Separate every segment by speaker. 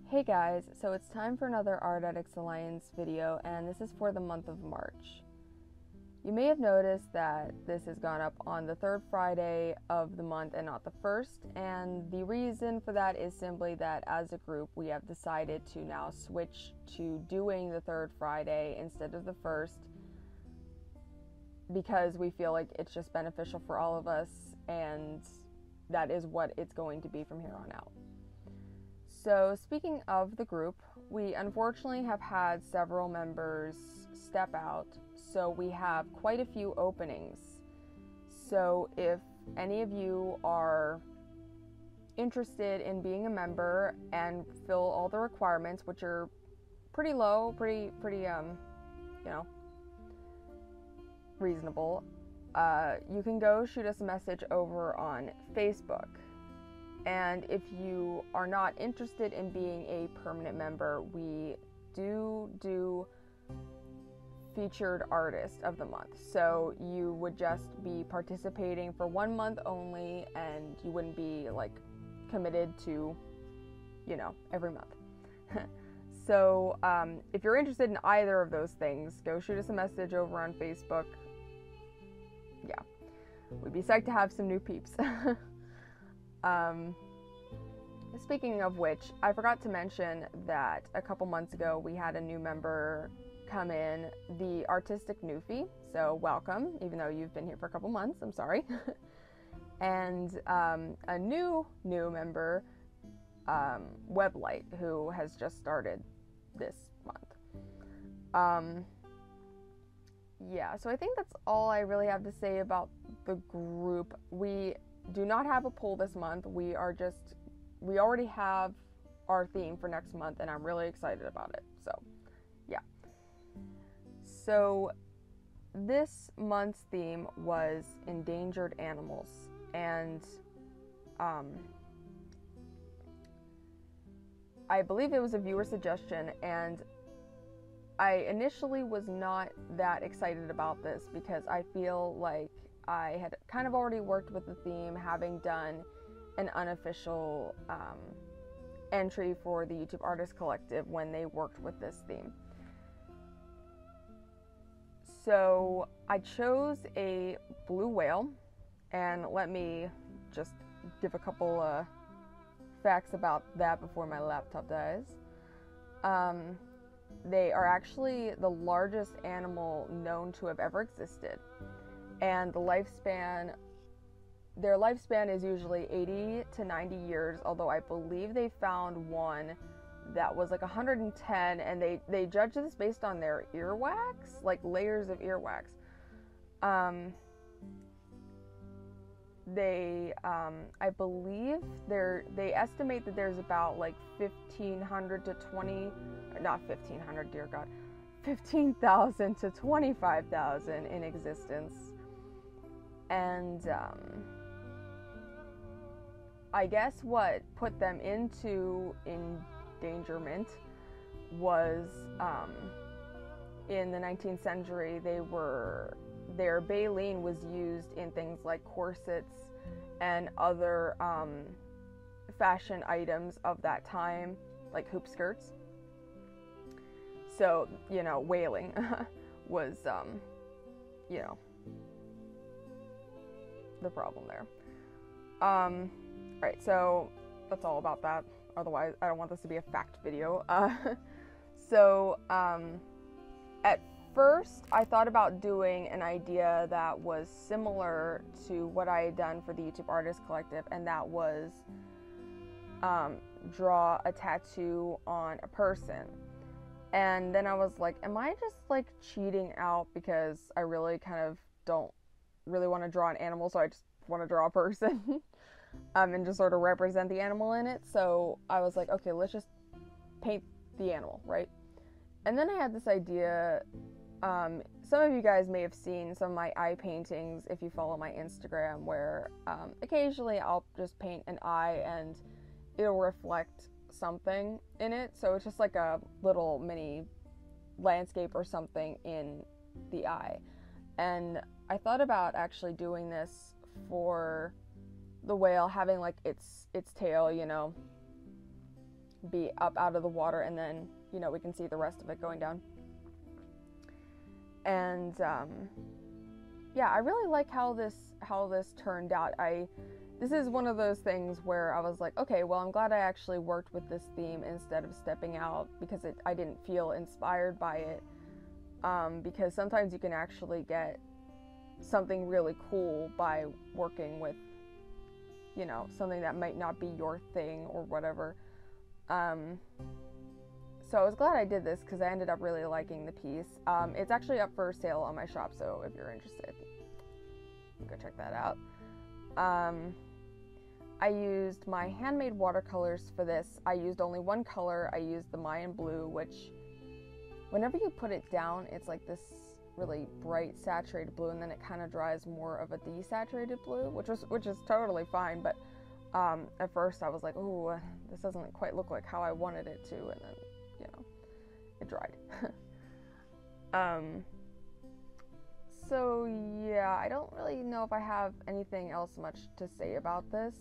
Speaker 1: Hey guys, so it's time for another Art Addicts Alliance video, and this is for the month of March. You may have noticed that this has gone up on the third Friday of the month and not the first, and the reason for that is simply that as a group we have decided to now switch to doing the third Friday instead of the first, because we feel like it's just beneficial for all of us, and that is what it's going to be from here on out. So speaking of the group, we unfortunately have had several members step out, so we have quite a few openings. So if any of you are interested in being a member and fill all the requirements, which are pretty low, pretty reasonable, you can go shoot us a message over on Facebook. And if you are not interested in being a permanent member, we do featured artist of the month. So you would just be participating for 1 month only, and you wouldn't be like committed to, every month. So if you're interested in either of those things, go shoot us a message over on Facebook. Yeah, we'd be psyched to have some new peeps. Speaking of which, I forgot to mention that a couple months ago we had a new member come in, the Artistic Newfie. So welcome, even though you've been here for a couple months, I'm sorry. And a new member, Weblight, who has just started this month. Yeah, so I think that's all I really have to say about the group. We do not have a poll this month. We already have our theme for next month, and I'm really excited about it. So, yeah. So, this month's theme was endangered animals, and I believe it was a viewer suggestion, and I initially was not that excited about this because I feel like I had kind of already worked with the theme, having done an unofficial entry for the YouTube Artist Collective when they worked with this theme. So I chose a blue whale, and let me just give a couple facts about that before my laptop dies. They are actually the largest animal known to have ever existed, and their lifespan is usually 80 to 90 years, although I believe they found one that was like 110, and they judged this based on their earwax, like layers of earwax. I believe they estimate that there's about like 1,500 to 15,000 to 25,000 in existence. And I guess what put them into endangerment was in the 19th century, their baleen was used in things like corsets and other fashion items of that time, like hoop skirts. So, whaling was, the problem there. Alright, so that's all about that. Otherwise, I don't want this to be a fact video. At first, I thought about doing an idea that was similar to what I had done for the YouTube Artist Collective, and that was draw a tattoo on a person. And then I was like, am I just like cheating out because I really kind of don't really want to draw an animal, so I just want to draw a person and just sort of represent the animal in it. So I was like, okay, let's just paint the animal, right? And then I had this idea. Some of you guys may have seen some of my eye paintings if you follow my Instagram, where occasionally I'll just paint an eye and it'll reflect something in it. So it's just like a little mini landscape or something in the eye. And I thought about actually doing this for the whale, having like its tail, be up out of the water, and then, you know, we can see the rest of it going down. And yeah, I really like how this turned out. This is one of those things where I was like, okay, well, I'm glad I actually worked with this theme instead of stepping out, because I didn't feel inspired by it. Because sometimes you can actually get something really cool by working with, you know, something that might not be your thing or whatever. So I was glad I did this because I ended up really liking the piece. It's actually up for sale on my shop, so if you're interested, go check that out. I used my handmade watercolors for this. I used only one color. I used the Mayan blue, which whenever you put it down, it's like this really bright saturated blue, and then it kind of dries more of a desaturated blue, which is totally fine. But at first I was like, oh, this doesn't quite look like how I wanted it to, and then, you know, it dried. So yeah, I don't really know if I have anything else much to say about this.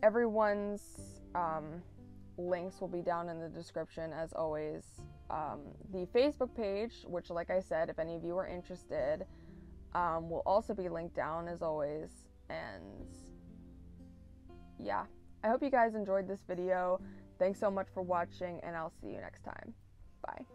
Speaker 1: Everyone's links will be down in the description as always. The Facebook page, which, like I said, if any of you are interested, will also be linked down as always. And yeah, I hope you guys enjoyed this video. Thanks so much for watching, and I'll see you next time. Bye.